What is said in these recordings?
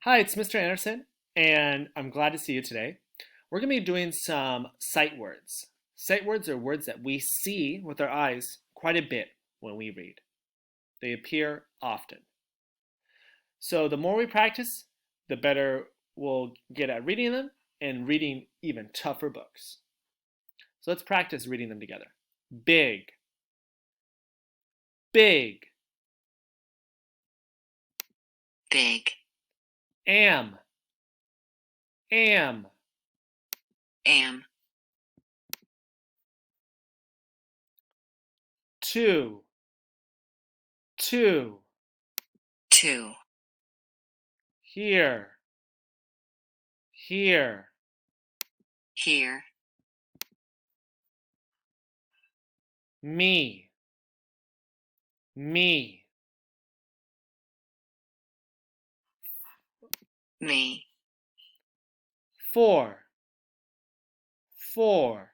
Hi, it's Mr. Anderson, and I'm glad to see you today. We're going to be doing some sight words. Sight words are words that we see with our eyes quite a bit when we read. They appear often. So the more we practice, the better we'll get at reading them and reading even tougher books. So let's practice reading them together. Big, big, big, am, am, am, two, two, two, here, here, here, me, me, me, four, four,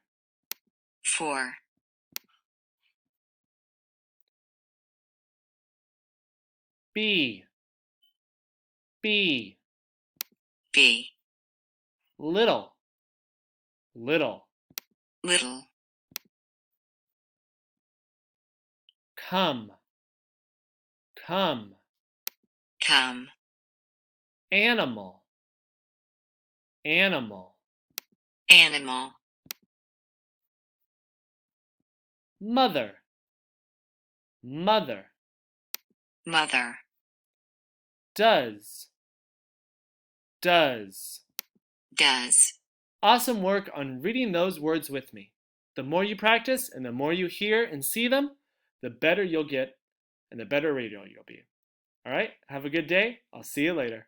four, B, B, b, little, little, little, come, come, come, animal, animal, animal, mother, mother, mother, does, does. does. Awesome work on reading those words with me. The more you practice and the more you hear and see them, the better you'll get and the better reader you'll be. All right, have a good day. I'll see you later.